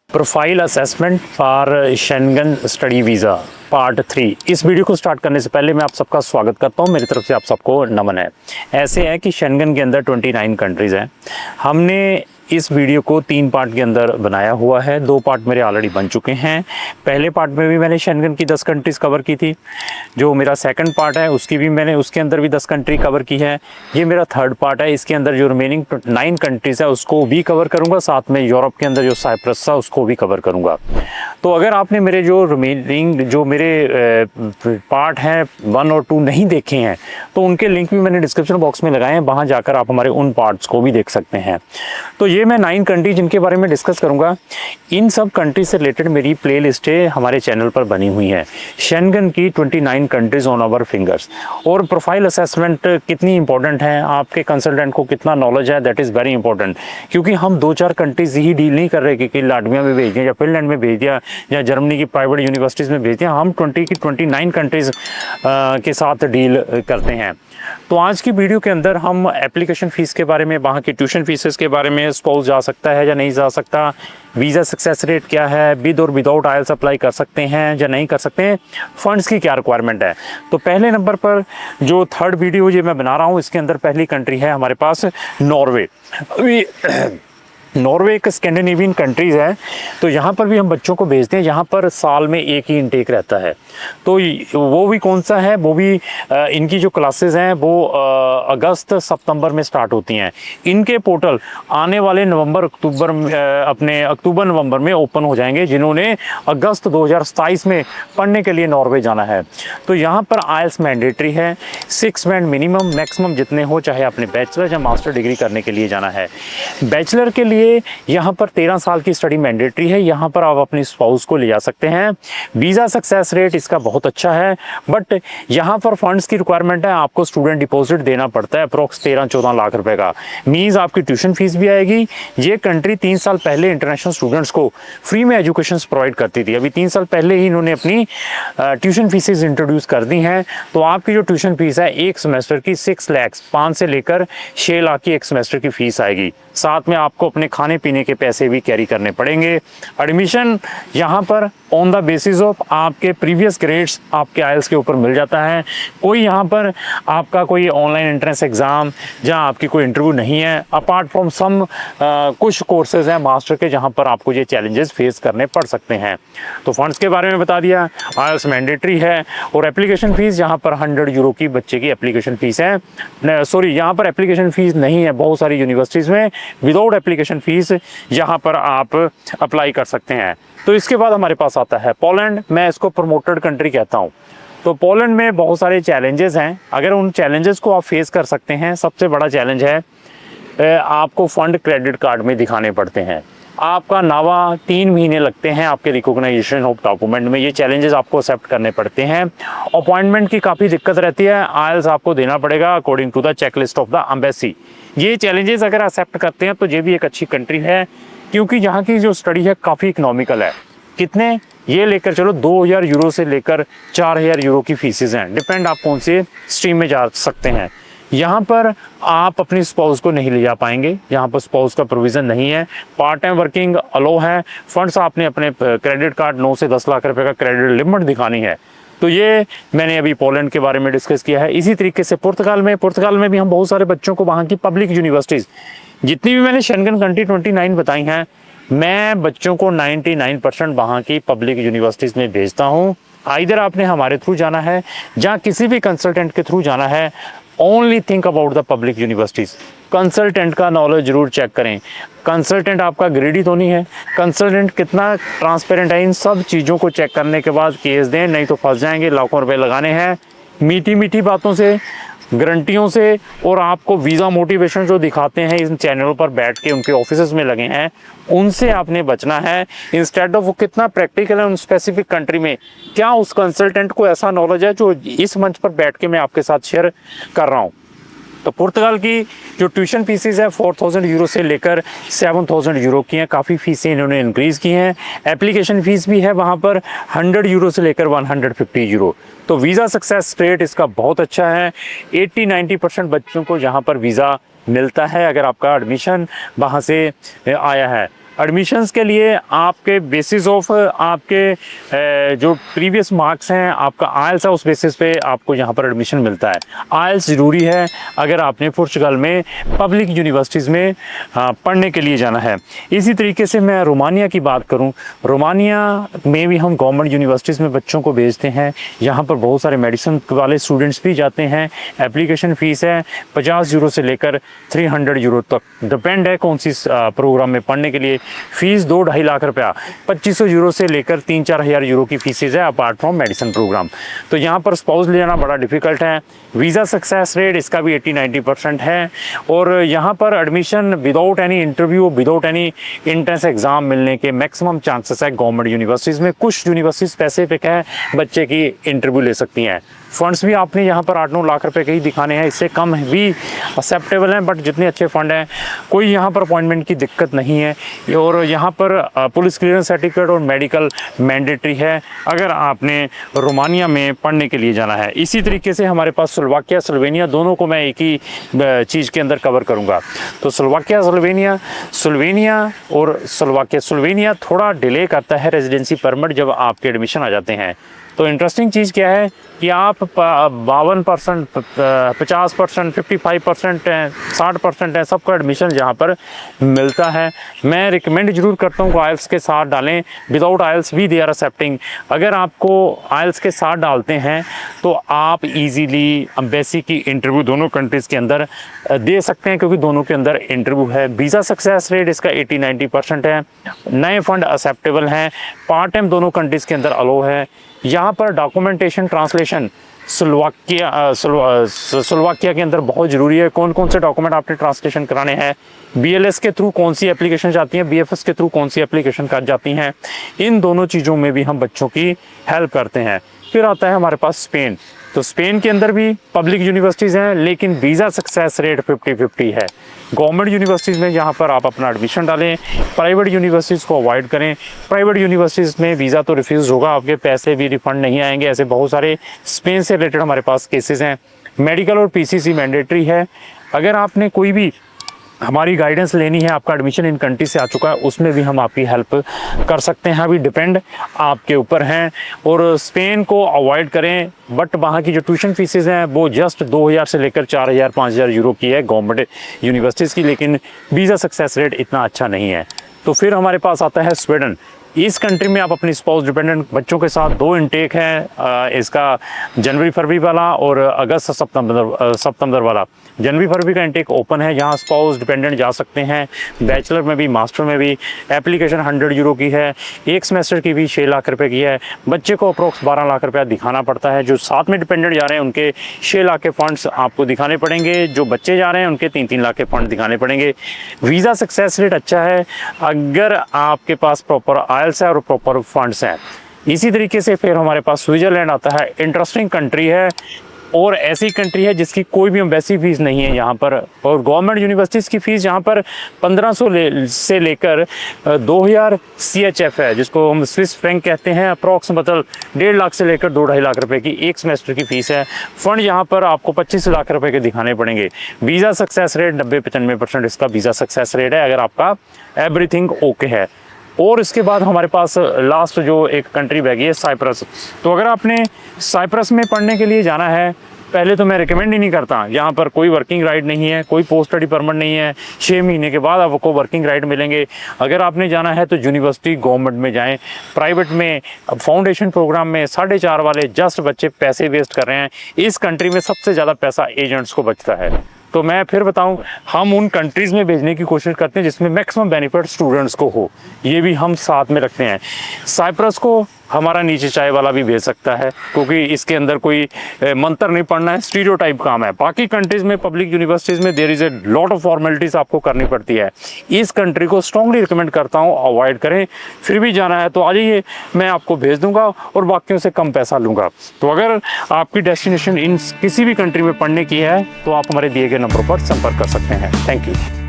Profile assessment for Schengen study visa part 3। इस video को start करने से पहले मैं आप सबका स्वागत करता हूं। मेरी तरफ से आप सबको नमन है। ऐसे है कि शेंगन के अंदर 29 कंट्रीज़ हैं। हमने इस वीडियो को 3 पार्ट के अंदर बनाया हुआ है। 2 पार्ट मेरे ऑलरेडी बन चुके हैं। पहले पार्ट में भी मैंने शेंगन की 10 कंट्रीज़ कवर की थी। जो मेरा सेकंड पार्ट है उसके अंदर भी 10 कंट्री कवर की है। ये मेरा थर्ड पार्ट है। इसके अंदर जो रिमेनिंग 9 कंट्रीज़ है उसको भी कवर करूँगा। साथ में यूरोप के अंदर जो साइप्रस था उसको भी कवर करूँगा। तो अगर आपने मेरे जो रिमेनिंग जो मेरे पार्ट हैं 1 और 2 नहीं देखे हैं तो उनके लिंक भी मैंने डिस्क्रिप्शन बॉक्स में लगाए हैं। वहाँ जाकर आप हमारे उन पार्ट्स को भी देख सकते हैं। तो ये मैं 9 कंट्री जिनके बारे में डिस्कस करूंगा। इन सब कंट्री से रिलेटेड मेरी प्लेलिस्ट हमारे चैनल पर बनी हुई है। शेंगन की 29 कंट्रीज ऑन आवर फिंगर्स। और प्रोफाइल असेसमेंट कितनी इंपॉर्टेंट है, आपके कंसल्टेंट को कितना नॉलेज है, दैट इज़ वेरी इंपॉर्टेंट। क्योंकि हम 2-4 कंट्रीज ही डील नहीं कर रहे कि लाटविया में भेज दिया या फिनलैंड में भेज दिया या जर्मनी की प्राइवेट यूनिवर्सिटीज़ में भेज दिया। हम 29 कंट्रीज़ के साथ डील करते हैं। तो आज की वीडियो के अंदर हम एप्लीकेशन फ़ीस के बारे में, वहाँ की ट्यूशन फीसेस के बारे में, स्पाउस जा सकता है या नहीं जा सकता, वीज़ा सक्सेस रेट क्या है, विद और विदाउट आइल्स अप्लाई कर सकते हैं या नहीं कर सकते हैं, फंड्स की क्या रिक्वायरमेंट है। तो पहले नंबर पर जो थर्ड वीडियो ये मैं बना रहा हूँ इसके अंदर पहली कंट्री है हमारे पास नॉर्वे। नॉर्वे एक स्कैंडिनेवियन कंट्रीज़ है। तो यहाँ पर भी हम बच्चों को भेजते हैं। यहाँ पर साल में एक ही इनटेक रहता है। तो वो भी कौन सा है, वो भी इनकी जो क्लासेस हैं वो अगस्त सितंबर में स्टार्ट होती हैं। इनके पोर्टल आने वाले अक्टूबर नवंबर में ओपन हो जाएंगे जिन्होंने अगस्त 2027 में पढ़ने के लिए नॉर्वे जाना है। तो यहाँ पर आइल्स मैंडेटरी है। 6 बैंड मिनिमम, मैक्सिमम जितने हो, चाहे आपने बैचलर या मास्टर डिग्री करने के लिए जाना है। बैचलर के लिए यहाँ पर 13 साल की स्टडी मैंडेटरी है। यहाँ पर आप अपनी स्पाउस को ले जा सकते हैं। वीज़ा सक्सेस रेट इसका बहुत अच्छा है। बट यहाँ पर फंड्स की रिक्वायरमेंट है, आपको स्टूडेंट डिपॉजिट देना पड़ता है अप्रोक्स 13-14 लाख रुपए का। मीन्स आपकी ट्यूशन फीस भी आएगी। ये कंट्री 3 साल पहले इंटरनेशनल स्टूडेंट्स को फ्री में एजुकेशन प्रोवाइड करती थी। अभी 3 साल पहले ही इन्होंने अपनी ट्यूशन फीसेज इंट्रोड्यूस कर दी हैं। तो आपकी जो ट्यूशन फीस है एक सेमेस्टर की 6 लाख, 5 से लेकर 6 लाख की एक सेमेस्टर की फीस आएगी। साथ में आपको अपने खाने पीने के पैसे भी कैरी करने पड़ेंगे। एडमिशन यहाँ पर ऑन द बेसिस ऑफ आपके प्रीवियस ग्रेड्स आपके आइल्स के ऊपर मिल जाता है। कोई यहाँ पर आपका कोई ऑनलाइन एंट्रेंस एग्ज़ाम जहाँ आपकी कोई इंटरव्यू नहीं है, अपार्ट फ्रॉम सम कुछ कोर्सेज हैं मास्टर के जहाँ पर आपको ये चैलेंजेस फेस करने पड़ सकते हैं। तो फंड्स के बारे में बता दिया, आइल्स मैंडेटरी है। और एप्लीकेशन फ़ीस यहाँ पर 100 यूरो की बच्चे की एप्लीकेशन फ़ीस है। सॉरी, यहाँ पर एप्लीकेशन फ़ीस नहीं है। बहुत सारी यूनिवर्सिटीज़ में विदाउट एप्लीकेशन फ़ीस यहाँ पर आप अप्लाई कर सकते हैं। तो इसके बाद हमारे पास आता है पोलैंड। मैं इसको प्रमोटेड कंट्री कहता हूँ। तो पोलैंड में बहुत सारे चैलेंजेस हैं। अगर उन चैलेंजेस को आप फेस कर सकते हैं, सबसे बड़ा चैलेंज है आपको फंड क्रेडिट कार्ड में दिखाने पड़ते हैं। आपका नावा 3 महीने लगते हैं आपके रिकॉग्नाइजेशन ऑफ डॉक्यूमेंट में। ये चैलेंजेस आपको एक्सेप्ट करने पड़ते हैं। अपॉइंटमेंट की काफ़ी दिक्कत रहती है। आइल्स आपको देना पड़ेगा according to the checklist of the embassy. ये चैलेंजेस अगर एक्सेप्ट करते हैं तो ये भी एक अच्छी कंट्री है, क्योंकि यहाँ की जो स्टडी है काफ़ी इकोनॉमिकल है। कितने, ये लेकर चलो 2000 यूरो से लेकर 4000 यूरो की फीसेज हैं। डिपेंड आप कौन से स्ट्रीम में जा सकते हैं। यहाँ पर आप अपनी स्पाउस को नहीं ले जा पाएंगे। यहाँ पर स्पाउस का प्रोविज़न नहीं है। पार्ट टाइम वर्किंग अलो है। फंड्स आपने अपने क्रेडिट कार्ड 9 से 10 लाख रुपए का क्रेडिट लिमिट दिखानी है। तो ये मैंने अभी पोलैंड के बारे में डिस्कस किया है। इसी तरीके से पुर्तगाल में भी हम बहुत सारे बच्चों को वहाँ की पब्लिक यूनिवर्सिटीज़, जितनी भी मैंने शेंगन कंट्री 29 बताई हैं, मैं बच्चों को 99% वहाँ की पब्लिक यूनिवर्सिटीज़ में भेजता हूँ। आइदर आपने हमारे थ्रू जाना है या किसी भी कंसल्टेंट के थ्रू जाना है। Only think about the public universities. Consultant का नॉलेज जरूर चेक करें। कंसल्टेंट आपका ग्रेडी तो नहीं है, कंसल्टेंट कितना ट्रांसपेरेंट है, इन सब चीज़ों को चेक करने के बाद केस दें, नहीं तो फंस जाएंगे। लाखों रुपए लगाने हैं मीठी मीठी बातों से, गारंटियों से। और आपको वीज़ा मोटिवेशन जो दिखाते हैं इन चैनलों पर बैठ के उनके ऑफिस में लगे हैं, उनसे आपने बचना है। इंस्टेड ऑफ वो कितना प्रैक्टिकल है उन स्पेसिफिक कंट्री में, क्या उस कंसल्टेंट को ऐसा नॉलेज है जो इस मंच पर बैठ के मैं आपके साथ शेयर कर रहा हूँ। तो पुर्तगाल की जो ट्यूशन फीसेस है 4000 यूरो से लेकर 7000 यूरो की हैं। काफ़ी फीसें इन्होंने इंक्रीज़ की हैं। एप्लीकेशन फ़ीस भी है वहाँ पर 100 यूरो से लेकर 150 यूरो। तो वीज़ा सक्सेस रेट इसका बहुत अच्छा है। 80-90% बच्चों को यहाँ पर वीज़ा मिलता है अगर आपका एडमिशन वहाँ से आया है। एडमिशन्स के लिए आपके बेसिस ऑफ आपके जो प्रीवियस मार्क्स हैं, आपका आइल्स है, उस बेसिस पे आपको यहाँ पर एडमिशन मिलता है। आइल्स ज़रूरी है अगर आपने पुर्तगाल में पब्लिक यूनिवर्सिटीज़ में पढ़ने के लिए जाना है। इसी तरीके से मैं रोमानिया की बात करूँ, रोमानिया में भी हम गवर्नमेंट यूनिवर्सिटीज़ में बच्चों को भेजते हैं। यहाँ पर बहुत सारे मेडिसिन वाले स्टूडेंट्स भी जाते हैं। एप्लीकेशन फ़ीस है 50 यूरो से लेकर 300 यूरो तक, डिपेंड है कौन सी प्रोग्राम में पढ़ने के लिए। फ़ीस 2-2.5 लाख रुपया, 2500 यूरो से लेकर 3-4 हज़ार यूरो की फ़ीसेज है अपार्ट फ्रॉम मेडिसिन प्रोग्राम। तो यहाँ पर स्पाउस ले जाना बड़ा डिफ़िकल्ट है। वीज़ा सक्सेस रेट इसका भी 80-90% है। और यहाँ पर admission without any interview, without any entrance exam मिलने के मैक्सिमम चांसेस है गवर्नमेंट यूनिवर्सिटीज़ में। कुछ यूनिवर्सिटीज़ स्पेसिफिक है बच्चे की इंटरव्यू ले सकती हैं। फ़ंड्स भी आपने यहाँ पर 8-9 लाख रुपए के ही दिखाने हैं, इससे कम भी एक्सेप्टेबल हैं, बट जितने अच्छे फ़ंड हैं कोई यहाँ पर अपॉइंटमेंट की दिक्कत नहीं है। और यहाँ पर पुलिस क्लियरेंस सर्टिफिकेट और मेडिकल मैंडेटरी है अगर आपने रोमानिया में पढ़ने के लिए जाना है। इसी तरीके से हमारे पास स्लोवाकिया, स्लोवेनिया, दोनों को मैं एक ही चीज़ के अंदर कवर करूँगा। तो स्लोवाकिया, स्लोवेनिया और स्लोवेनिया थोड़ा डिले करता है रेजिडेंसी परमिट जब आपके एडमिशन आ जाते हैं। तो इंटरेस्टिंग चीज़ क्या है कि आप 52%, 50%, 55% है, 60% है, सबको एडमिशन यहाँ पर मिलता है। मैं रिकमेंड जरूर करता हूँ कि आइल्स के साथ डालें। विदाउट आइल्स भी दे आर एक्सेप्टिंग। अगर आपको आइल्स के साथ डालते हैं तो आप इजीली एम्बेसी की इंटरव्यू दोनों कंट्रीज़ के अंदर दे सकते हैं, क्योंकि दोनों के अंदर इंटरव्यू है। वीज़ा सक्सेस रेट इसका 80-90% है। नए फ़ंड एक्सेप्टेबल हैं। पार्ट टाइम दोनों कंट्रीज़ के अंदर अलो है। यहाँ पर डॉक्यूमेंटेशन ट्रांसलेशन स्लोवाकिया के अंदर बहुत ज़रूरी है। कौन कौन से डॉक्यूमेंट आपने ट्रांसलेशन कराने हैं, BLS के थ्रू कौन सी एप्लीकेशन जाती हैं, BFS के थ्रू कौन सी एप्लीकेशन कर जाती हैं, इन दोनों चीज़ों में भी हम बच्चों की हेल्प करते हैं। फिर आता है हमारे पास स्पेन। तो स्पेन के अंदर भी पब्लिक यूनिवर्सिटीज़ हैं, लेकिन वीज़ा सक्सेस रेट 50-50 है। गवर्नमेंट यूनिवर्सिटीज़ में यहाँ पर आप अपना एडमिशन डालें, प्राइवेट यूनिवर्सिटीज़ को अवॉइड करें। प्राइवेट यूनिवर्सिटीज़ में वीज़ा तो रिफ्यूज़ होगा, आपके पैसे भी रिफ़ंड नहीं आएंगे। ऐसे बहुत सारे स्पेन से रिलेटेड हमारे पास केसेस हैं। मेडिकल और PCC मैंडेटरी है। अगर आपने कोई भी हमारी गाइडेंस लेनी है, आपका एडमिशन इन कंट्री से आ चुका है, उसमें भी हम आपकी हेल्प कर सकते हैं। अभी डिपेंड आपके ऊपर हैं। और स्पेन को अवॉइड करें, बट वहाँ की जो ट्यूशन फीसेस हैं वो जस्ट 2000 से लेकर 4000-5000 यूरो की है गवर्नमेंट यूनिवर्सिटीज़ की, लेकिन वीज़ा सक्सेस रेट इतना अच्छा नहीं है। तो फिर हमारे पास आता है स्वीडन। इस कंट्री में आप अपनी स्पाउस डिपेंडेंट बच्चों के साथ 2 इनटेक है, इसका जनवरी-फरवरी वाला और अगस्त-सितंबर वाला। जनवरी-फरवरी का इनटेक ओपन है, जहां स्पाउस डिपेंडेंट जा सकते हैं। बैचलर में भी, मास्टर में भी। एप्लीकेशन 100 यूरो की है। एक सेमेस्टर की भी 6 लाख रुपए की है। बच्चे को अप्रोक्स 12 लाख रुपया दिखाना पड़ता है। जो साथ में डिपेंडेंट जा रहे हैं उनके 6 लाख के फंड्स आपको दिखाने पड़ेंगे। जो बच्चे जा रहे हैं उनके 3-3 लाख के फंड दिखाने पड़ेंगे। वीज़ा सक्सेस रेट अच्छा है अगर आपके पास प्रॉपर आइल्स है और प्रॉपर फंड्स हैं। इसी तरीके से फिर हमारे पास स्विट्जरलैंड आता है। इंटरेस्टिंग कंट्री है और ऐसी कंट्री है जिसकी कोई भी एम्बेसी फीस नहीं है यहाँ पर। और गवर्नमेंट यूनिवर्सिटीज़ की फ़ीस यहाँ पर 1500 से लेकर 2000 CHF है, जिसको हम स्विस फ्रैंक कहते हैं। अप्रॉक्स मतलब 1.5 लाख से लेकर 2-2.5 लाख रुपए की एक सेमेस्टर की फ़ीस है। फ़ंड यहाँ पर आपको 25 लाख रुपए के दिखाने पड़ेंगे। वीज़ा सक्सेस रेट 90-95% इसका वीज़ा सक्सेस रेट है अगर आपका एवरीथिंग ओके है। और इसके बाद हमारे पास लास्ट जो एक कंट्री बह गई है साइप्रस। तो अगर आपने साइप्रस में पढ़ने के लिए जाना है, पहले तो मैं रिकमेंड ही नहीं करता। यहाँ पर कोई वर्किंग राइट नहीं है, कोई पोस्ट स्टडी परमिट नहीं है। 6 महीने के बाद आपको वर्किंग राइट मिलेंगे। अगर आपने जाना है तो यूनिवर्सिटी गवर्नमेंट में जाएं। प्राइवेट में फाउंडेशन प्रोग्राम में 4.5 वाले जस्ट बच्चे पैसे वेस्ट कर रहे हैं। इस कंट्री में सबसे ज़्यादा पैसा एजेंट्स को बचता है। तो मैं फिर बताऊं, हम उन कंट्रीज़ में भेजने की कोशिश करते हैं जिसमें मैक्सिमम बेनिफिट स्टूडेंट्स को हो, ये भी हम साथ में रखते हैं। साइप्रस को हमारा नीचे चाय वाला भी भेज सकता है, क्योंकि इसके अंदर कोई मंत्र नहीं पढ़ना है, स्टीरियोटाइप काम है। बाकी कंट्रीज़ में पब्लिक यूनिवर्सिटीज़ में there is a lot of formalities आपको करनी पड़ती है। इस कंट्री को स्ट्रांगली रिकमेंड करता हूँ अवॉइड करें। फिर भी जाना है तो आ जाइए, मैं आपको भेज दूंगा और बाकियों से कम पैसा लूँगा। तो अगर आपकी डेस्टिनेशन इन किसी भी कंट्री में पढ़ने की है तो आप हमारे दिए गए नंबर पर संपर्क कर सकते हैं। Thank you.